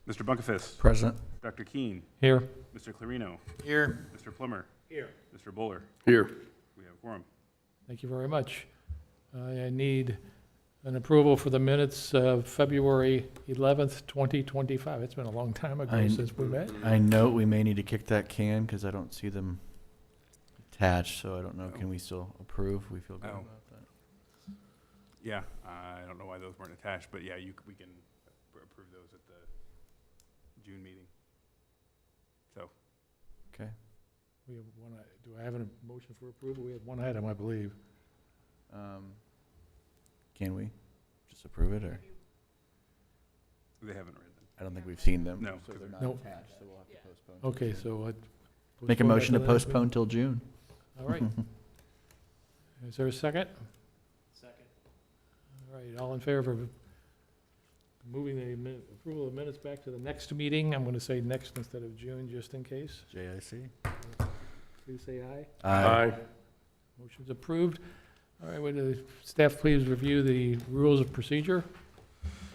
Mr. Bunkefist. Present. Dr. Keene. Here. Mr. Clarino. Here. Mr. Plummer. Here. Mr. Bowler. Here. We have quorum. Thank you very much. I need an approval for the minutes of February 11th, 2025. It's been a long time ago since we met. I know we may need to kick that can because I don't see them attached, so I don't know. Can we still approve? We feel good Oh. about that. Yeah, I don't know why those weren't attached, but yeah, we can approve those at the June meeting. So, Okay. We have one, do I have a motion for approval? We have one item, I believe. Can we just approve it, or? they haven't read them. I don't think we've seen them. No, So they're not No. attached, so we'll have to postpone. till Okay, June. so Make a postpone that motion to till the next postpone till June. meeting? All right. Is there a second? Second. All right, all in favor of moving the approval of minutes back to the next meeting? I'm going to say next instead of June, just in case. JIC. Please say aye. Aye. Motion's approved. All right, would the staff please review the rules of procedure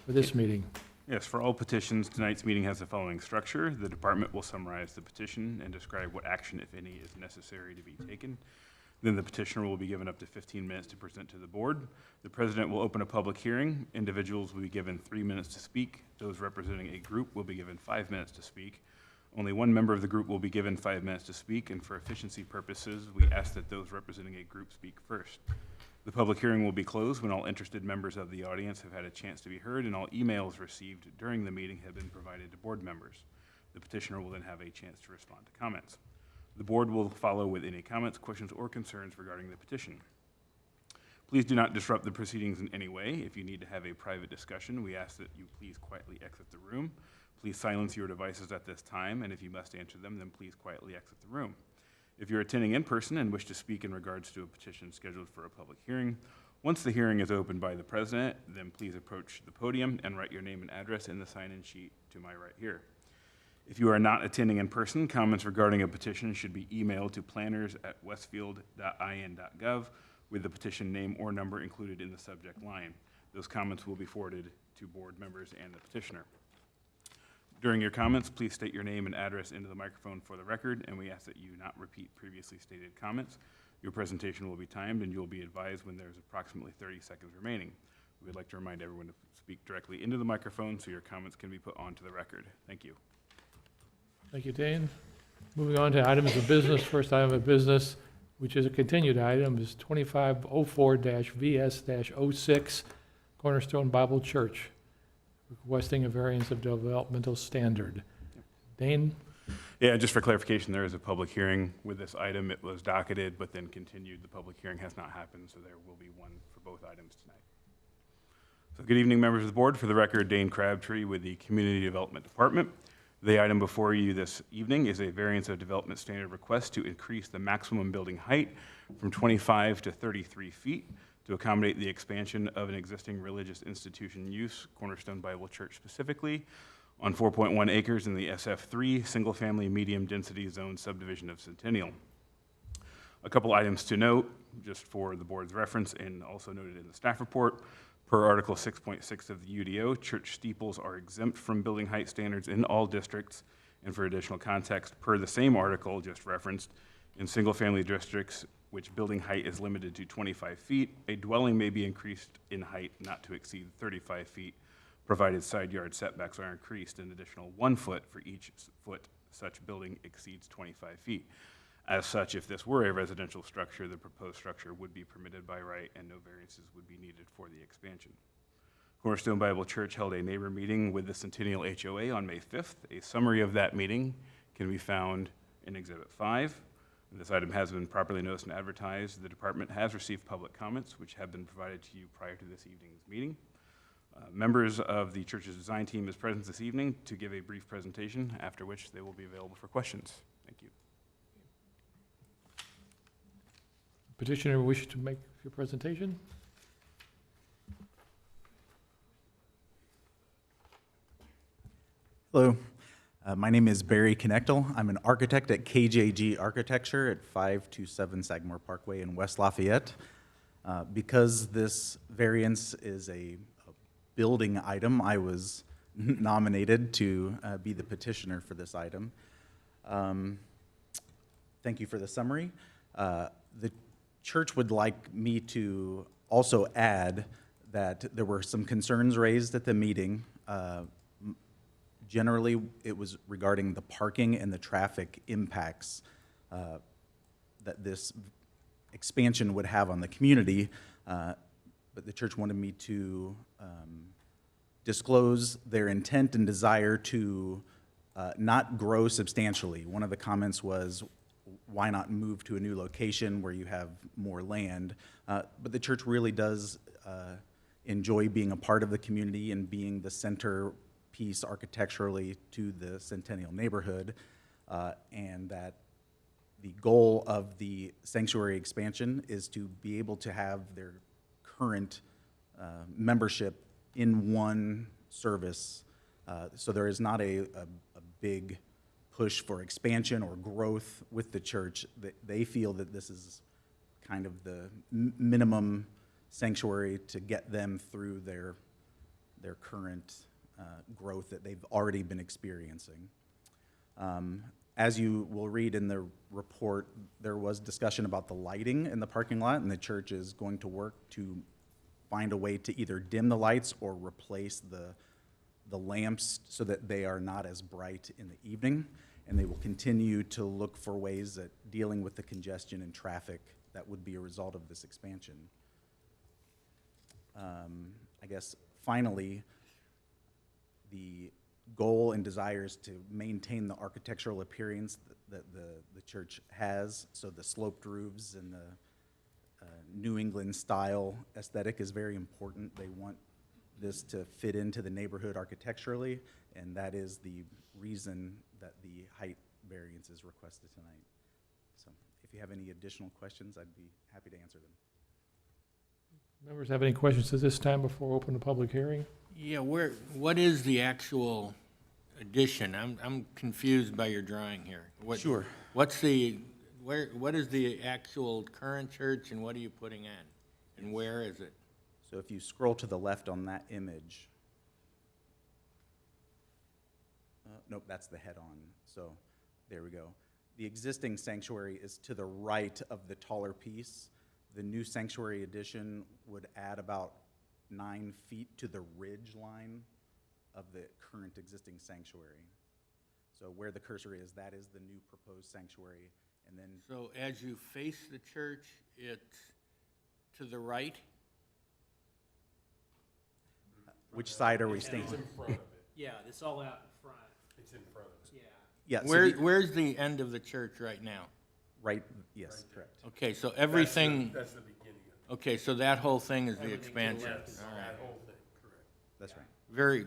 for this meeting? Yes, for all petitions, tonight's meeting has the following structure. The department will summarize the petition and describe what action, if any, is necessary to be taken. Then the petitioner will be given up to 15 minutes to present to the board. The president will open a public hearing. Individuals will be given 3 minutes to speak. Those representing a group will be given 5 minutes to speak. Only one member of the group will be given 5 minutes to speak, and for efficiency purposes, we ask that those representing a group speak first. The public hearing will be closed when all interested members of the audience have had a chance to be heard and all emails received during the meeting have been provided to board members. The petitioner will then have a chance to respond to comments. The board will follow with any comments, questions, or concerns regarding the petition. Please do not disrupt the proceedings in any way. If you need to have a private discussion, we ask that you please quietly exit the room. Please silence your devices at this time, and if you must answer them, then please quietly exit the room. If you're attending in person and wish to speak in regards to a petition scheduled for a public hearing, once the hearing is opened by the president, then please approach the podium and write your name and address in the sign-in sheet to my right here. If you are not attending in person, comments regarding a petition should be emailed to planners@westfield.in.gov with the petition name or number included in the subject line. Those comments will be forwarded to board members and the petitioner. During your comments, please state your name and address into the microphone for the record, and we ask that you not repeat previously stated comments. Your presentation will be timed, and you will be advised when there's approximately 30 seconds remaining. We would like to remind everyone to speak directly into the microphone so your comments can be put onto the record. Thank you. Thank you, Dane. Moving on to items of business. First item of business, which is a continued item, is 2504-VS-06, Cornerstone Bible Church, requesting a variance of developmental standard. Dane? Yeah, just for clarification, there is a public hearing with this item. It was docketed, but then continued. The public hearing has not happened, so there will be one for both items tonight. So good evening, members of the board. For the record, Dane Crabtree with the Community Development Department. The item before you this evening is a variance of development standard request to increase the maximum building height from 25 to 33 feet to accommodate the expansion of an existing religious institution use, Cornerstone Bible Church specifically, on 4.1 acres in the SF3 single-family medium-density zone subdivision of Centennial. A couple items to note, just for the board's reference and also noted in the staff report. Per Article 6.6 of the UDO, church steeples are exempt from building height standards in all districts. And for additional context, per the same article just referenced, in single-family districts, which building height is limited to 25 feet, a dwelling may be increased in height not to exceed 35 feet, provided side yard setbacks are increased an additional 1 foot for each foot such building exceeds 25 feet. As such, if this were a residential structure, the proposed structure would be permitted by right and no variances would be needed for the expansion. Cornerstone Bible Church held a neighbor meeting with the Centennial HOA on May 5th. A summary of that meeting can be found in Exhibit 5. This item has been properly noticed and advertised. The department has received public comments, which have been provided to you prior to this evening's meeting. Members of the church's design team is present this evening to give a brief presentation, after which they will be available for questions. Thank you. Petitioner wish to make your presentation? Hello, my name is Barry Connectel. I'm an architect at KJG Architecture at 527 Sagamore Parkway in West Lafayette. Because this variance is a building item, I was nominated to be the petitioner for this item. Thank you for the summary. The church would like me to also add that there were some concerns raised at the meeting. Generally, it was regarding the parking and the traffic impacts that this expansion would have on the community, but the church wanted me to disclose their intent and desire to not grow substantially. One of the comments was, why not move to a new location where you have more land? But the church really does enjoy being a part of the community and being the centerpiece architecturally to the Centennial neighborhood, and that the goal of the sanctuary expansion is to be able to have their current membership in one service. So there is not a big push for expansion or growth with the church. They feel that this is kind of the minimum sanctuary to get them through their current growth that they've already been experiencing. As you will read in the report, there was discussion about the lighting in the parking lot, and the church is going to work to find a way to either dim the lights or replace the lamps so that they are not as bright in the evening. And they will continue to look for ways at dealing with the congestion and traffic that would be a result of this expansion. I guess finally, the goal and desire is to maintain the architectural appearance that the church has. So the sloped roofs and the New England style aesthetic is very important. They want this to fit into the neighborhood architecturally, and that is the reason that the height variance is requested tonight. So if you have any additional questions, I'd be happy to answer them. Members have any questions at this time before we open the public hearing? Yeah, what is the actual addition? I'm confused by your drawing here. Sure. What is the actual current church and what are you putting in? And where is it? So if you scroll to the left on that image, nope, that's the head-on. So there we go. The existing sanctuary is to the right of the taller piece. The new sanctuary addition would add about 9 feet to the ridge line of the current existing sanctuary. So where the cursor is, that is the new proposed sanctuary. And then, So as you face the church, it's to the right? which side are we standing? Yeah, it's all out in front. It's in front of us. Yeah. Yeah, so Where's the end of the church right now? right, yes, correct. Okay, so everything, That's the beginning of it. okay, so that whole thing is the Everything to the expansion. left is All right. That whole thing, correct. That's right. Very,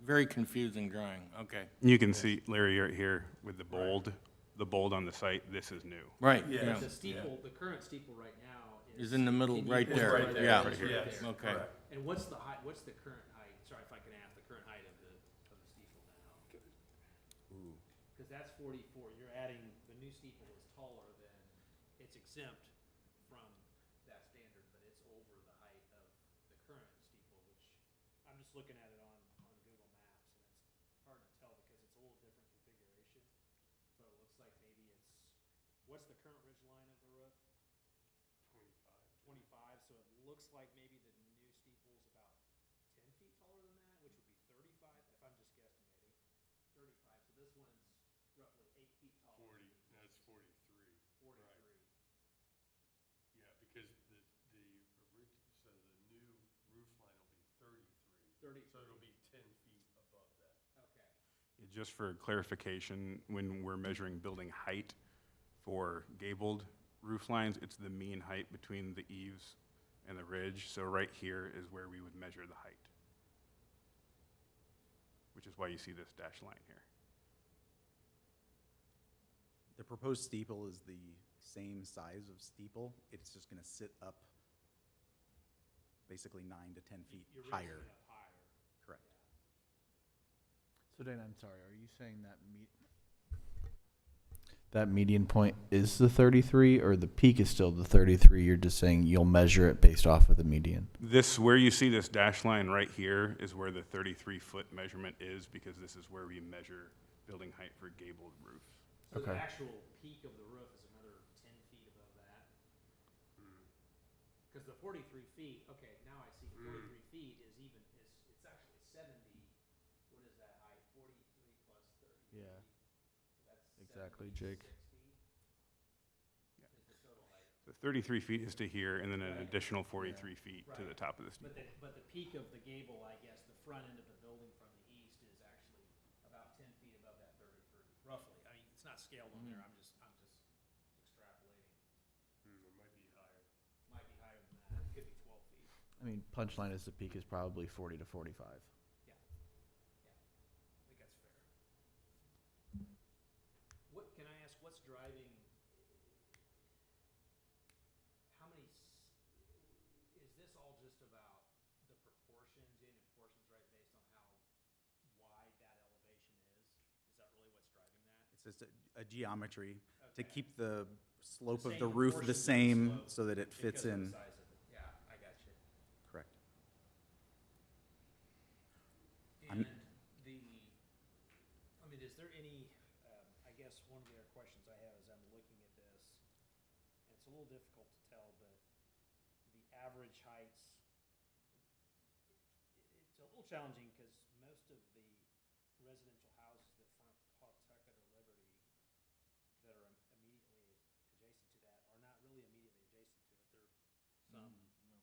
very confusing drawing, okay. You can see, Larry, right here with the bold on the site, this is new. Right, Yeah. yeah, The steeple, the current steeple right now is in the middle, Can you- right it's there, right there, yeah. right here. Yes, Okay. correct. And what's the height, what's the current height, sorry if I can ask, the current height of the steeple now? Ooh. Because that's 44, you're adding, the new steeple is taller than, it's exempt from that standard, but it's over the height of the current steeple, which, I'm just looking at it on Google Maps, and it's hard to tell because it's a little different configuration. So it looks like maybe it's, what's the current ridge line of the roof? 25, so it looks like maybe the new steeple's about 10 feet taller than that, which would be 35, if I'm just guesstimating. 35, so this one's roughly 8 feet taller. than the existing. That's 43. 43. Yeah, because so the new roof line will be 33. 33. So it'll be 10 feet above that. Okay. Just for clarification, when we're measuring building height for gabled roof lines, it's the mean height between the eaves and the ridge. So right here is where we would measure the height, which is why you see this dashed line here. The proposed steeple is the same size of steeple. It's just going to sit up basically 9 to 10 feet You're higher. raising it up higher. Correct. So Dan, I'm sorry, are you saying that that median point is the 33, or the peak is still the 33? You're just saying you'll measure it based off of the median? This, where you see this dash line right here is where the 33-foot measurement is, because this is where we measure building height for gabled roofs. So the Okay. actual peak of the roof is another 10 feet above that? Because the 43 feet, okay, now I see 43 feet is even, it's actually 70, what is that height? 43 plus 30. Yeah. So that's Exactly, 76 Jake. feet is the total height. So 33 feet is to here, and then an additional 43 feet to the Right. top of the steeple. But the peak of the gable, I guess, the front end of the building from the east is actually about 10 feet above that 33, roughly. I mean, it's not scaled on there, I'm just extrapolating. It might be higher. Might be higher than that, it could be 12 feet. I mean, punchline is the peak is probably 40 to 45. I think that's fair. What, can I ask, what's driving, how many, is this all just about the proportions, getting the proportions right based on how wide that elevation is? Is that really what's driving that? It's just a geometry to Okay. keep the slope of same the roof the proportions of the same slope so that it fits Because of the in. size of it. Yeah, I got you. Correct. And the, I mean, is there any, I guess one of the other questions I have as I'm looking at this, and it's a little difficult to tell, but the average heights, it's a little challenging because most of the residential houses that front Pawtucket or Liberty that are immediately adjacent to that are not really immediately adjacent to it. They're some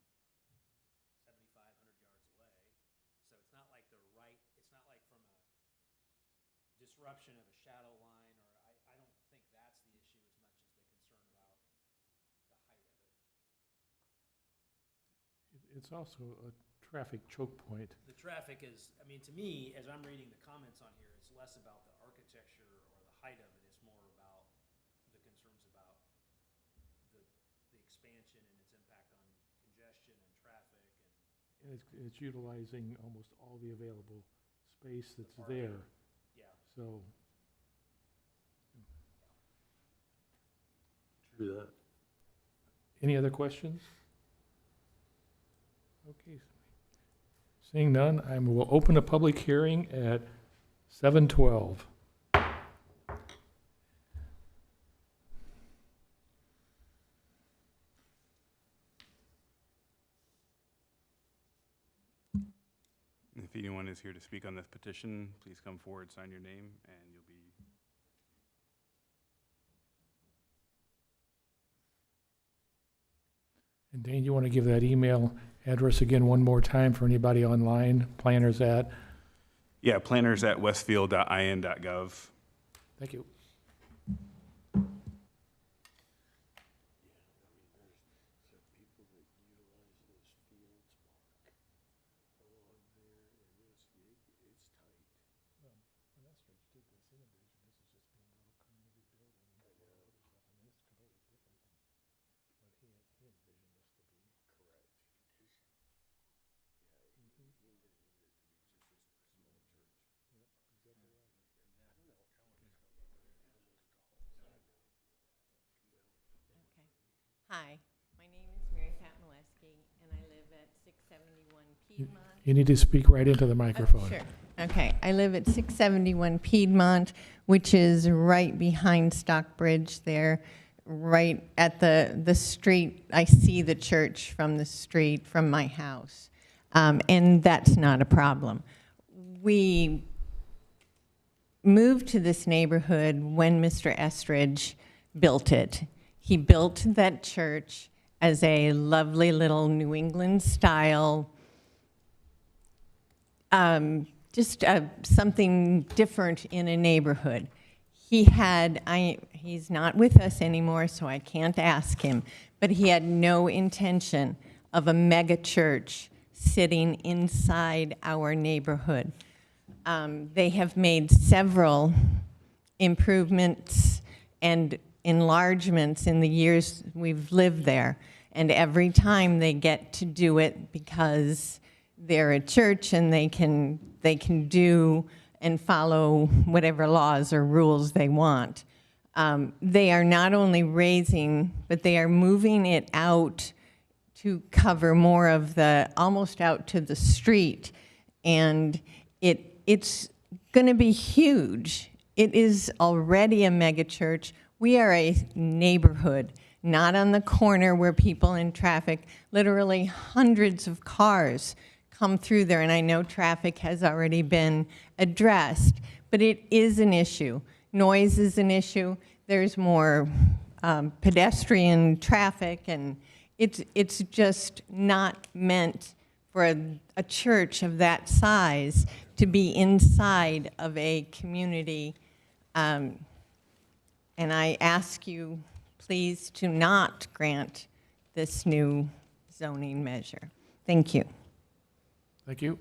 7,500 yards away. So it's not like they're right, it's not like from a disruption of a shadow line, or I don't think that's the issue as much as the concern about the height of it. It's also a traffic choke point. The traffic is, I mean, to me, as I'm reading the comments on here, it's less about the architecture or the height of it, it's more about the concerns about the expansion and its impact on congestion and traffic and, And it's utilizing almost all the available space that's parking. there, yeah. so. True that. Any other questions? Okay. Seeing none, I will open a public hearing at 7:12. If anyone is here to speak on this petition, please come forward, sign your name, and you'll be. And Dane, you want to give that email address again one more time for anybody online, planners at? Yeah, planners@westfield.in.gov. Thank you. Hi, my name is Mary Pat Molesky, and I live at 671 Piedmont. You need to speak right into the microphone. Sure. Okay, I live at 671 Piedmont, which is right behind Stockbridge there, right at the street. I see the church from the street, from my house, and that's not a problem. We moved to this neighborhood when Mr. Estridge built it. He built that church as a lovely little New England style, just something different in a neighborhood. He's not with us anymore, so I can't ask him, but he had no intention of a mega church sitting inside our neighborhood. They have made several improvements and enlargements in the years we've lived there. And every time they get to do it because they're a church and they can do and follow whatever laws or rules they want. They are not only raising, but they are moving it out to cover more of the, almost out to the street. And it's going to be huge. It is already a mega church. We are a neighborhood, not on the corner where people in traffic, literally hundreds of cars come through there. And I know traffic has already been addressed, but it is an issue. Noise is an issue. There's more pedestrian traffic, and it's just not meant for a church of that size to be inside of a community. And I ask you, please, to not grant this new zoning measure. Thank you. Thank you.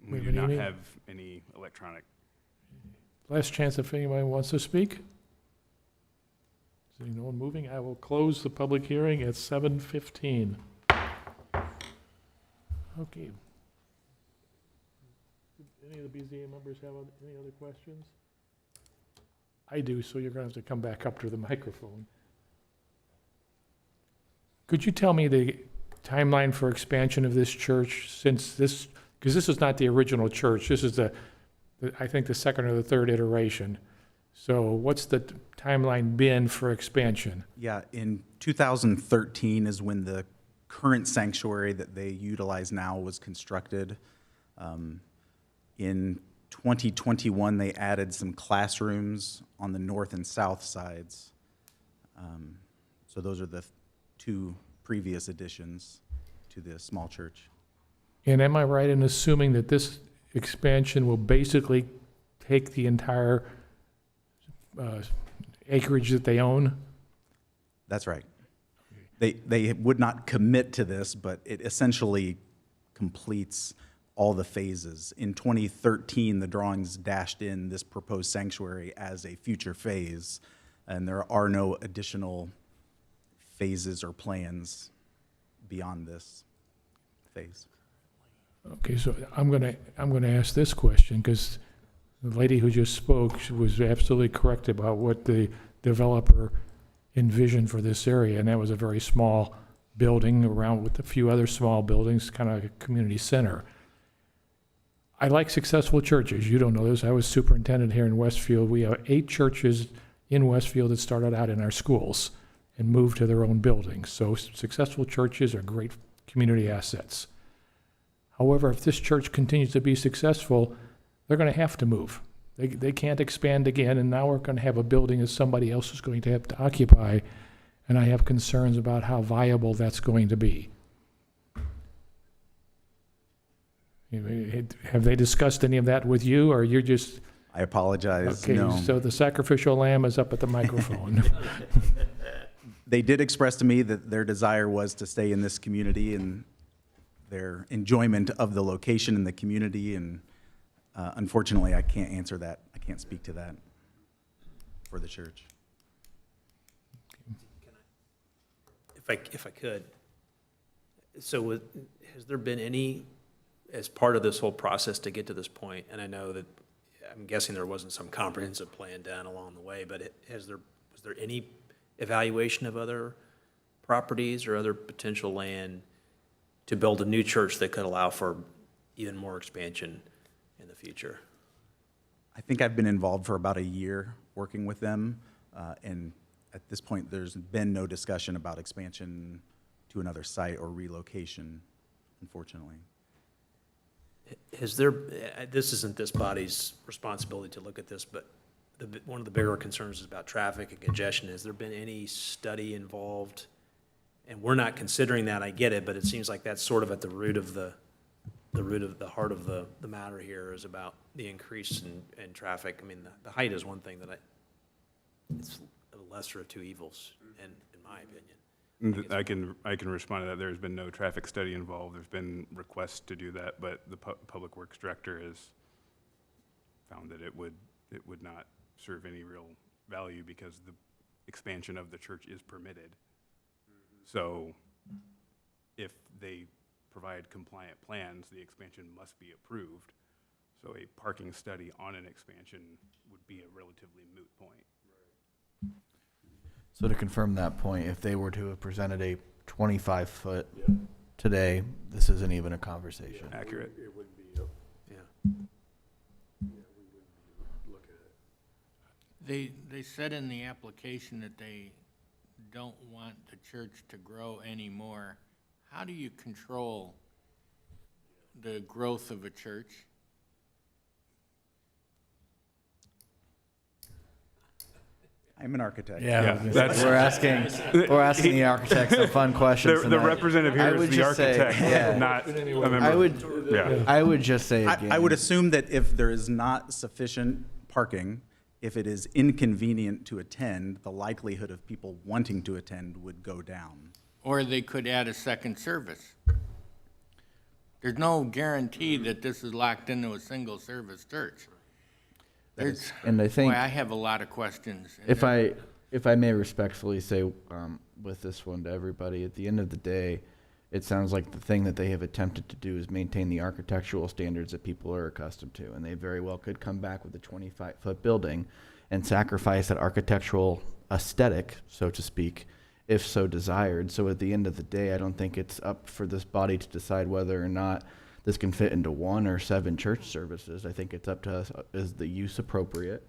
We have do any not meeting? have any electronic. Last chance if anybody wants to speak. Seeing no one moving, I will close the public hearing at 7:15. Okay. Any of the BZA members have any other questions? I do, so you're going to have to come back up to the microphone. Could you tell me the timeline for expansion of this church since this, because this is not the original church, this is I think the second or the third iteration. So what's the timeline been for expansion? Yeah, in 2013 is when the current sanctuary that they utilize now was constructed. In 2021, they added some classrooms on the north and south sides. So those are the two previous additions to the small church. And am I right in assuming that this expansion will basically take the entire acreage that they own? That's right. They would not commit to this, but it essentially completes all the phases. In 2013, the drawings dashed in this proposed sanctuary as a future phase, and there are no additional phases or plans beyond this phase. Okay, so I'm gonna ask this question, because the lady who just spoke was absolutely correct about what the developer envisioned for this area, and that was a very small building around with a few other small buildings, kind of a community center. I like successful churches. You don't know this. I was superintendent here in Westfield. We have 8 churches in Westfield that started out in our schools and moved to their own buildings. So successful churches are great community assets. However, if this church continues to be successful, they're going to have to move. They can't expand again, and now we're going to have a building that somebody else is going to have to occupy, and I have concerns about how viable that's going to be. Have they discussed any of that with you, or you're just... I apologize, Okay, no. so the sacrificial lamb is up at the microphone. They did express to me that their desire was to stay in this community and their enjoyment of the location in the community, and unfortunately, I can't answer that. I can't speak to that for the church. If I could, so has there been any, as part of this whole process to get to this point, and I know that, I'm guessing there wasn't some comprehensive plan done along the way, but was there any evaluation of other properties or other potential land to build a new church that could allow for even more expansion in the future? I think I've been involved for about a year working with them, and at this point, there's been no discussion about expansion to another site or relocation, unfortunately. Has there, this isn't this body's responsibility to look at this, but one of the bigger concerns is about traffic and congestion. Has there been any study involved? And we're not considering that, I get it, but it seems like that's sort of at the root of the heart of the matter here, is about the increase in traffic. I mean, the height is one thing that it's the lesser of two evils, in my opinion. I can respond to that. There's been no traffic study involved. There's been requests to do that, but the Public Works Director has found that it would not serve any real value because the expansion of the church is permitted. So if they provide compliant plans, the expansion must be approved. So a parking study on an expansion would be a relatively moot point. So to confirm that point, if they were to have presented a 25-foot today, this isn't even a conversation. Accurate. It wouldn't be, Yeah. yeah, we wouldn't be looking at it. They said in the application that they don't want the church to grow anymore. How do you control the growth of a church? I'm an architect. Yeah, that's- We're asking the architect some fun questions The tonight. representative I here is would the just say, architect, yeah. not a member. I Yeah. would just say again. I would assume that if there is not sufficient parking, if it is inconvenient to attend, the likelihood of people wanting to attend would go down. Or they could add a second service. There's no guarantee that this is locked into a single service church. There's, And I think boy, I have a lot of questions. if I may respectfully say with this one to everybody, at the end of the day, it sounds like the thing that they have attempted to do is maintain the architectural standards that people are accustomed to, and they very well could come back with a 25-foot building and sacrifice that architectural aesthetic, so to speak, if so desired. So at the end of the day, I don't think it's up for this body to decide whether or not this can fit into 1 or 7 church services. I think it's up to us, is the use appropriate?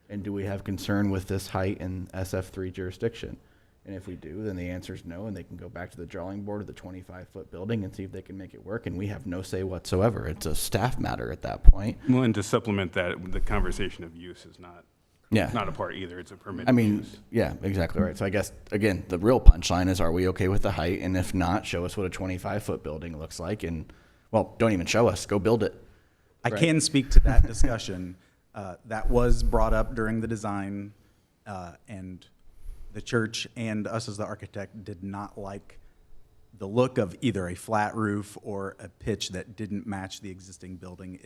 And do we have concern with this height in SF3 jurisdiction? And if we do, then the answer is no, and they can go back to the drawing board of the 25-foot building and see if they can make it work, and we have no say whatsoever. It's a staff matter at that point. Well, and to supplement that, the conversation of use is not a part either. It's a permitted I mean, use. yeah, exactly right. So I guess, again, the real punchline is, are we okay with the height? And if not, show us what a 25-foot building looks like, and, well, don't even show us. Go build it. I Right. can speak to that discussion. That was brought up during the design, and the church and us as the architect did not like the look of either a flat roof or a pitch that didn't match the existing building.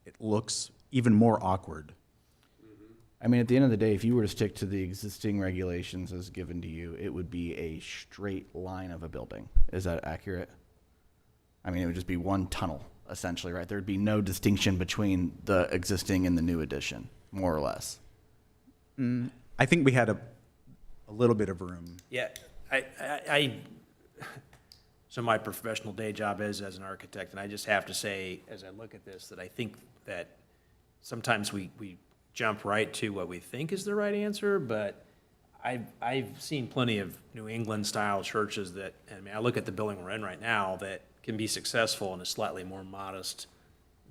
It looks even more awkward. I mean, at the end of the day, if you were to stick to the existing regulations as given to you, it would be a straight line of a building. Is that accurate? I mean, it would just be one tunnel, essentially, right? There'd be no distinction between the existing and the new addition, more or less. I think we had a little bit of room. Yeah, so my professional day job is as an architect, and I just have to say, as I look at this, that I think that sometimes we jump right to what we think is the right answer, but I've seen plenty of New England-style churches that, I mean, I look at the building we're in right now, that can be successful in a slightly more modest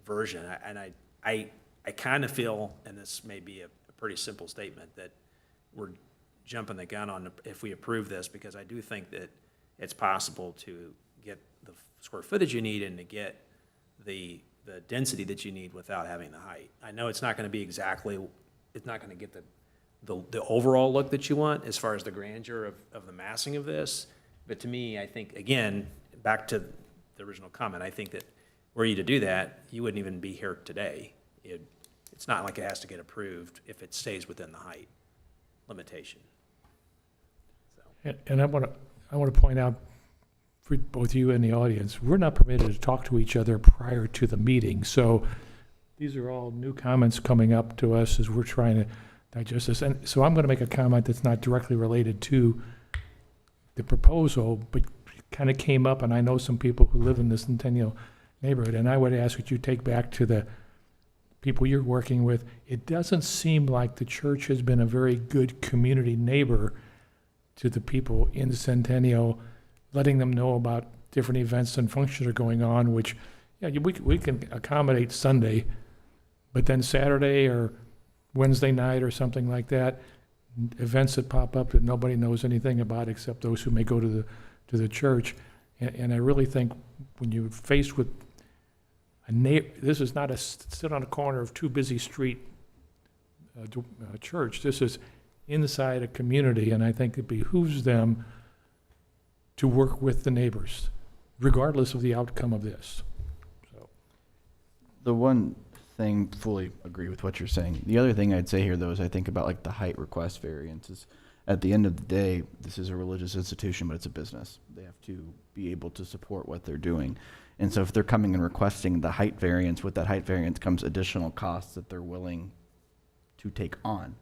version. And I kind of feel, and this may be a pretty simple statement, that we're jumping the gun on if we approve this, because I do think that it's possible to get the square footage you need and to get the density that you need without having the height. I know it's not going to be exactly, it's not going to get the overall look that you want as far as the grandeur of the massing of this, but to me, I think, again, back to the original comment, I think that were you to do that, you wouldn't even be here today. It's not like it has to get approved if it stays within the height limitation. So. And I want to point out for both you and the audience, we're not permitted to talk to each other prior to the meeting. So these are all new comments coming up to us as we're trying to digest this. And so I'm going to make a comment that's not directly related to the proposal, but kind of came up, and I know some people who live in the Centennial neighborhood, and I would ask that you take back to the people you're working with. It doesn't seem like the church has been a very good community neighbor to the people in the Centennial, letting them know about different events and functions are going on, which, yeah, we can accommodate Sunday, but then Saturday or Wednesday night or something like that, events that pop up that nobody knows anything about except those who may go to the church. And I really think when you're faced with this is not a sit on a corner of two busy street church. This is inside a community, and I think it behooves them to work with the neighbors, regardless of the outcome of this. So, The one thing, fully agree with what you're saying. The other thing I'd say here, though, is I think about like the height request variances. at the end of the day, this is a religious institution, but it's a business. They have to be able to support what they're doing. And so if they're coming and requesting the height variance, with that height variance comes additional costs that they're willing to take on.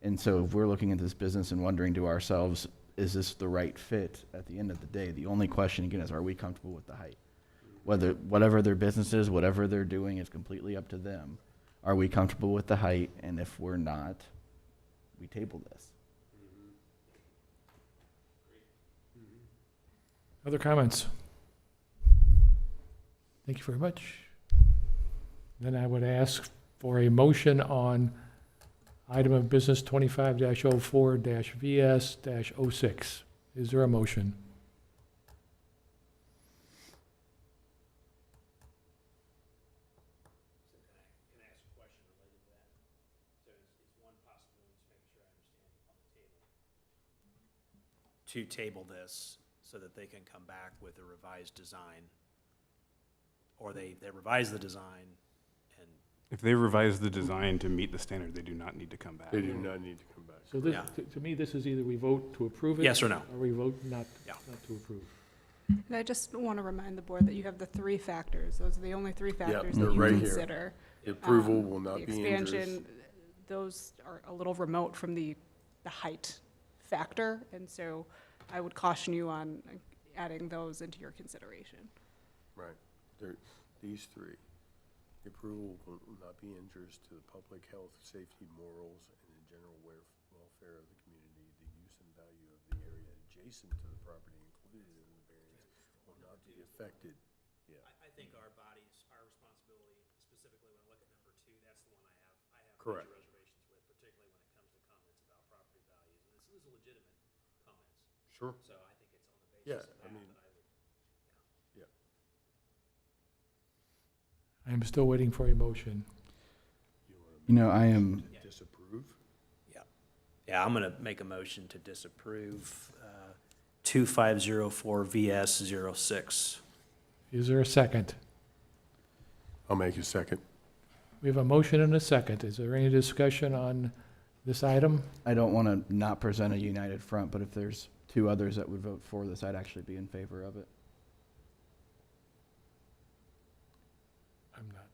And so if we're looking at this business and wondering to ourselves, is this the right fit? At the end of the day, the only question again is, are we comfortable with the height? Whatever their business is, whatever they're doing is completely up to them. Are we comfortable with the height? And if we're not, we table this. Other comments? Thank you very much. Then I would ask for a motion on item of business 25-04-VS-06. Is there a motion? Can I ask a question related to that? So is one possibility, just making sure I understand on the table, to table this so that they can come back with a revised design? Or they revise the design and, If they revise the design to meet the standard, they do not need to come back. They do not need to come back. So this, Yeah. to me, this is either we vote to approve it. Yes or no? Or we vote not Yeah. to approve. And I just want to remind the board that you have the 3 factors. Those are the only 3 factors they're that you right here. consider. The approval Um, will not the be injurious. expansion, those are a little remote from the height factor, and so I would caution you on adding those into your consideration. Right. These 3. The approval will not be injurious to the public health, safety, morals, and the general welfare of the community. The use and value of the area adjacent to the property included in the variance will not be affected. Yeah. I think our bodies, our responsibility, specifically when I look at number 2, that's the one I have Correct. major reservations with, particularly when it comes to comments about property values. And this is legitimate comments, Sure. so I think it's on the Yeah, basis of I that mean- that I would. I am still waiting for a motion. You know, I am, Disapprove? Yeah, I'm going to make a motion to disapprove 2504 VS 06. Is there a second? I'll make a second. We have a motion and a second. Is there any discussion on this item? I don't want to not present a united front, but if there's 2 others that would vote for this, I'd actually be in favor of it. I'm not.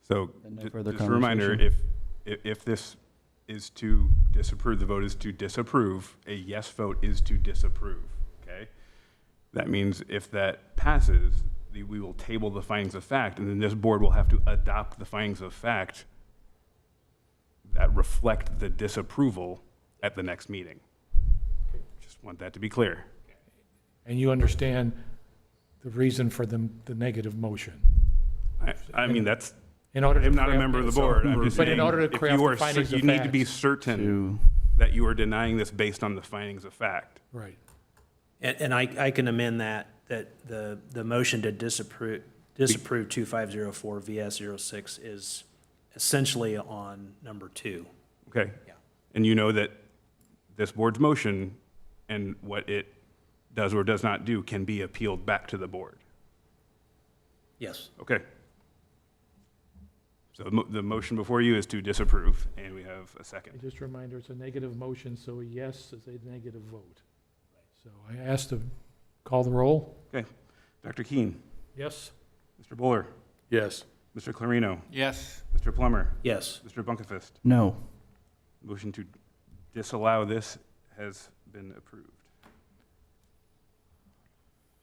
So, And no ju- further just a reminder, conversation. if this is to disapprove, the vote is to disapprove, a yes vote is to disapprove, okay? That means if that passes, we will table the findings of fact, and then this board will have to adopt the findings of fact that reflect the disapproval at the next meeting. Just want that to be clear. And you understand the reason for the negative motion? I mean, that's, In order to I'm not a craft- member of the board. I'm just But in saying, order to if craft you the are, findings you of need to be facts. certain To, that you are denying this based on the findings of fact. Right. And I can amend that the motion to disapprove 2504 VS 06 is essentially on number 2. Okay? Yeah. And you know that this board's motion and what it does or does not do can be appealed back to the board. Yes. Okay. So the motion before you is to disapprove, and we have a And second. just a reminder, it's a negative motion, so a yes is a negative vote. So I asked to call the roll. Okay. Dr. Keen, Yes? Mr. Buller, Yes. Mr. Clarino, Yes. Mr. Plummer, Yes. Mr. Bunkefist. no. Motion to disallow this has been approved.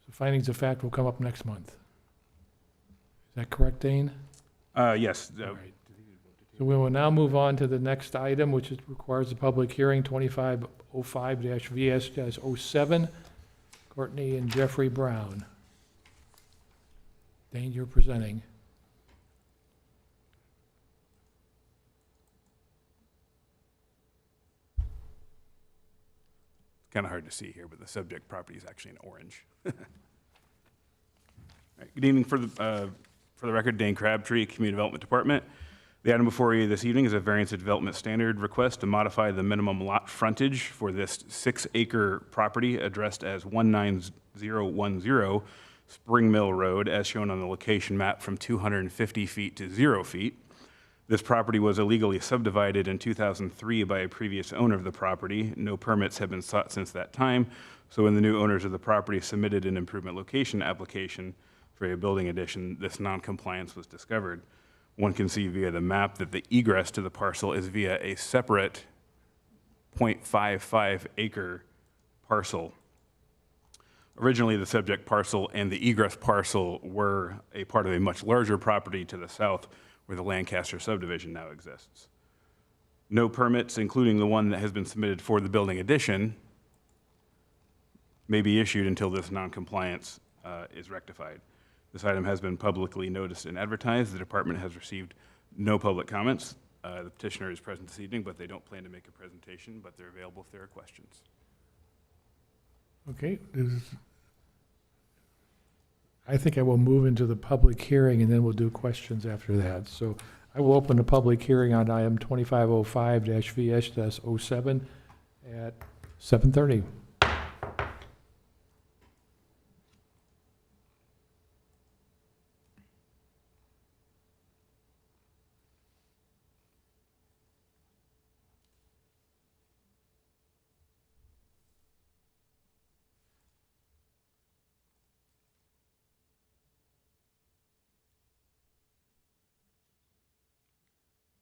So findings of fact will come up next month. Is that correct, Dane? Yes. All right. So we will now move on to the next item, which requires a public hearing, 2505-VS-07, Courtney and Jeffrey Brown. Dane, you're presenting. It's kind of hard to see here, but the subject property is actually in orange. All right, good evening. For the record, Dane Crabtree, Community Development Department. The item before you this evening is a variance of development standard request to modify the minimum lot frontage for this 6-acre property addressed as 19010 Spring Mill Road, as shown on the location map, from 250 feet to 0 feet. This property was illegally subdivided in 2003 by a previous owner of the property. No permits have been sought since that time, so when the new owners of the property submitted an improvement location application for a building addition, this noncompliance was discovered. One can see via the map that the egress to the parcel is via a separate 0.55 acre parcel. Originally, the subject parcel and the egress parcel were a part of a much larger property to the south where the Lancaster subdivision now exists. No permits, including the one that has been submitted for the building addition, may be issued until this noncompliance is rectified. This item has been publicly noticed and advertised. The department has received no public comments. The petitioner is present this evening, but they don't plan to make a presentation, but they're available if there are questions. Okay. I think I will move into the public hearing, and then we'll do questions after that. So I will open the public hearing on item 2505-VS-07 at 7:30.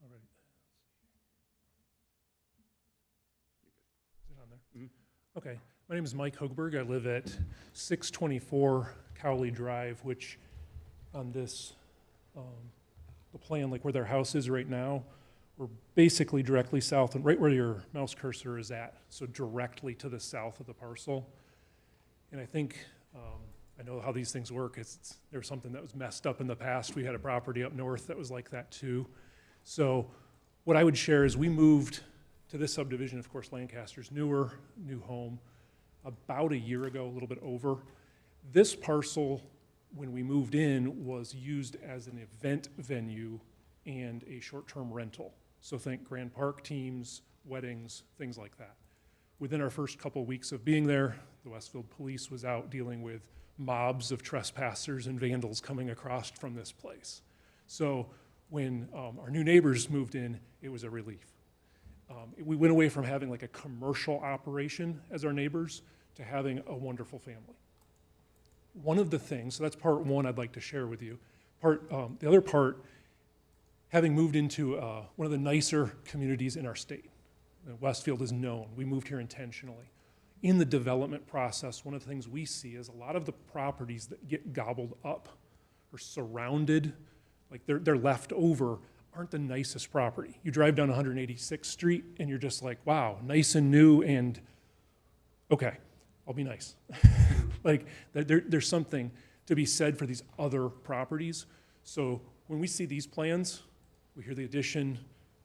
All right. Is it on there? Okay. My name is Mike Hochberg. I live at 624 Cowley Drive, which on this, the plan, like where their house is right now, we're basically directly south and right where your mouse cursor is at, so directly to the south of the parcel. And I think, I know how these things work. There's something that was messed up in the past. We had a property up north that was like that too. So what I would share is we moved to this subdivision, of course, Lancaster's new home, about a year ago, a little bit over. This parcel, when we moved in, was used as an event venue and a short-term rental. So think Grand Park teams, weddings, things like that. Within our first couple weeks of being there, the Westfield police was out dealing with mobs of trespassers and vandals coming across from this place. So when our new neighbors moved in, it was a relief. We went away from having like a commercial operation as our neighbors to having a wonderful family. One of the things, so that's part one I'd like to share with you. The other part, having moved into one of the nicer communities in our state. Westfield is known. We moved here intentionally. In the development process, one of the things we see is a lot of the properties that get gobbled up or surrounded, like they're left over, aren't the nicest property. You drive down 186th Street and you're just like, wow, nice and new, and okay, I'll be nice. Like there's something to be said for these other properties. So when we see these plans, we hear the addition,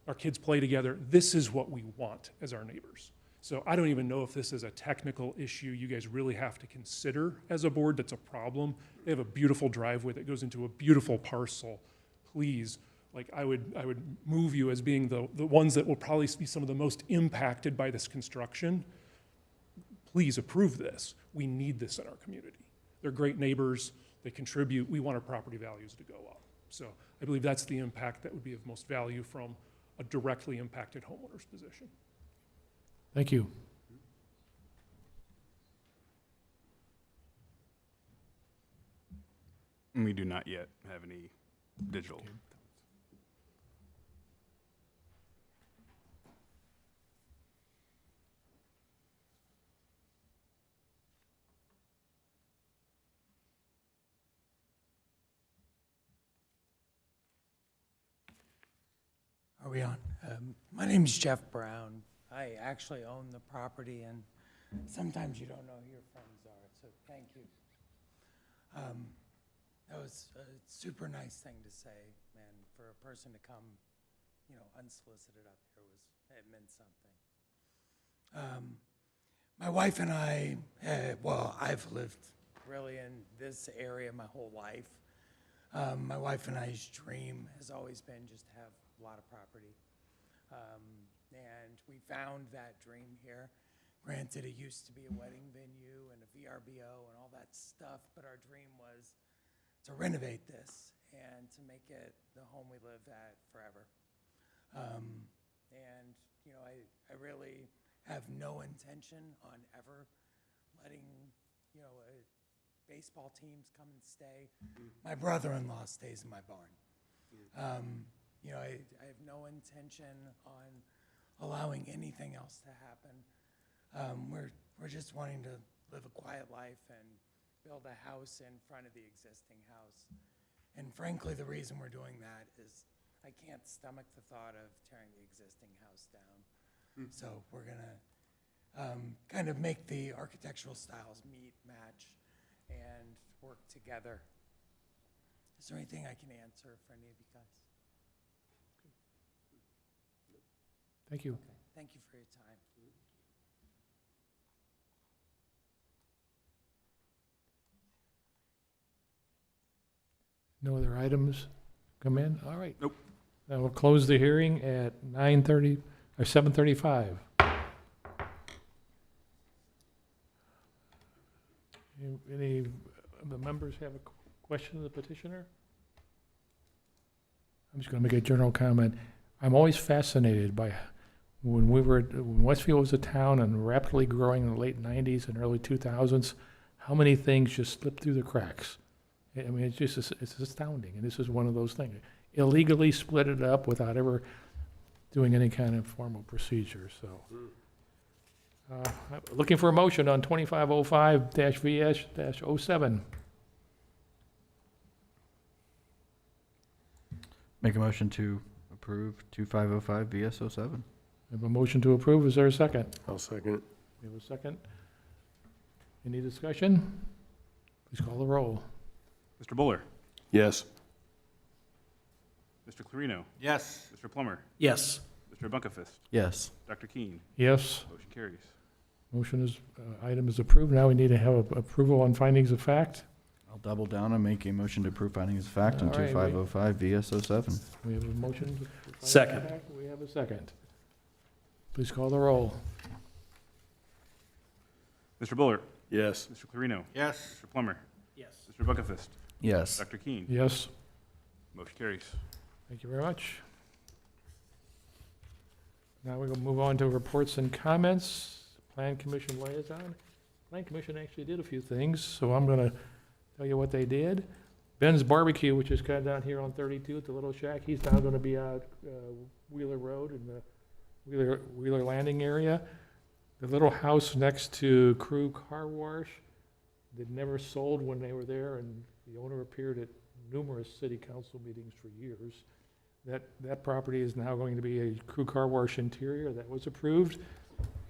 our kids play together, this is what we want as our neighbors. So I don't even know if this is a technical issue you guys really have to consider as a board that's a problem. They have a beautiful driveway that goes into a beautiful parcel. Please, like I would move you as being the ones that will probably be some of the most impacted by this construction. Please approve this. We need this in our community. They're great neighbors, they contribute, we want our property values to go up. So I believe that's the impact that would be of most value from a directly impacted homeowner's position. Thank you. And we do not yet have any digital. Okay. Are we on? My name's Jeff Brown. I actually own the property, and sometimes you don't know who your friends are, so thank you. That was a super nice thing to say, and for a person to come, unsolicited up here it meant something. My wife and I, I've lived really in this area my whole life. My wife and I's dream has always been just to have a lot of property. And we found that dream here. Granted, it used to be a wedding venue and a VRBO and all that stuff, but our dream was to renovate this and to make it the home we live at forever. And, you know, I really have no intention on ever letting, you know, baseball teams come and stay. My brother-in-law stays in my barn. You know, I have no intention on allowing anything else to happen. We're just wanting to live a quiet life and build a house in front of the existing house. And frankly, the reason we're doing that is I can't stomach the thought of tearing the existing house down. So we're gonna kind of make the architectural styles meet, match, and work together. Is there anything I can answer for any of you guys? Thank you. Okay, thank you for your time. No other items come in? All right. Nope. Then we'll close the hearing at 9:30, or 7:35. Any of the members have a question of the petitioner? I'm just going to make a general comment. I'm always fascinated by when Westfield was a town and rapidly growing in the late 90s and early 2000s, how many things just slipped through the cracks. I mean, it's astounding, and this is one of those things. Illegally split it up without ever doing any kind of formal procedure, so. Looking for a motion on 2505-VS-07. Make a motion to approve 2505 VS07. We have a motion to approve, is there a second? I'll second it. We have a second. Any discussion? Please call the roll. Mr. Buller, Yes. Mr. Clarino, Yes. Mr. Plummer, Yes. Mr. Bunkefist, Yes. Dr. Keen. Yes, Motion carries. motion is, item is approved. Now we need to have approval on findings of fact. I'll double down and make a motion to approve findings of fact on All right, 2505 VS07. We have a motion. for findings of Second. fact. We have a second. Please call the roll. Mr. Buller, Yes. Mr. Clarino, Yes. Mr. Plummer, Yes. Mr. Bunkefist, Yes. Dr. Keen. Yes, Motion carries. thank you very much. Now we're going to move on to reports and comments. Plan Commission liaison. Plan Commission actually did a few things, so I'm going to tell you what they did. Ben's Barbecue, which is kind of down here on 32 at the Little Shack, he's now going to be out Wheeler Road in the Wheeler Landing area. The little house next to Crew Car Wash that never sold when they were there, and the owner appeared at numerous city council meetings for years. That property is now going to be a Crew Car Wash interior. That was approved.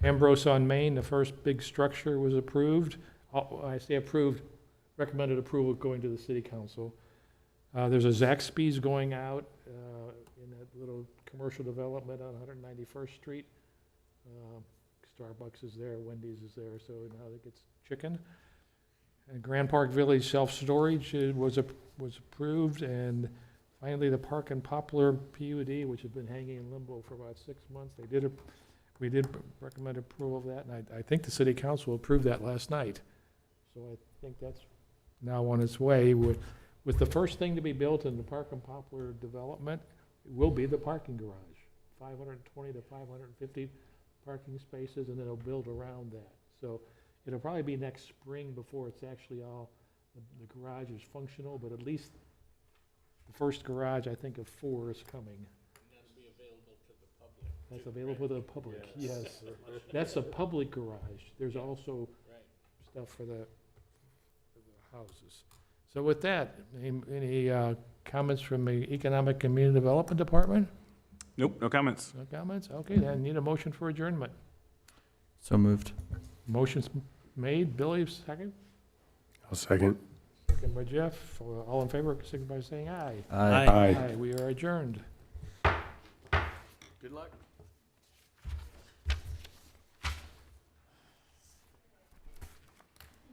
Ambrose on Main, the first big structure, was approved. I say approved, recommended approval going to the city council. There's a Zaxby's going out in that little commercial development on 191st Street. Starbucks is there, Wendy's is there, so now it gets chicken. And Grand Park Village self-storage was approved, and finally the Park and Poplar PUD, which has been hanging in limbo for about 6 months. We did recommend approval of that, and I think the city council approved that last night. So I think that's now on its way. With the first thing to be built in the Park and Poplar development, it will be the parking garage, 520 to 550 parking spaces, and then it'll build around that. So it'll probably be next spring before it's actually all, the garage is functional, but at least the first garage, I think, of 4 is coming. That'll be available to the public. That's available to the public, yes. That's a public garage. There's also Right. stuff for the houses. So with that, any comments from the Economic Community Development Department? Nope, no comments. No comments? Okay, then need a motion for adjournment. So moved. Motion's made. Billy, second? I'll second. Second by Jeff. All in favor, signify by saying aye. Aye. Aye. Aye, we are adjourned. Good luck.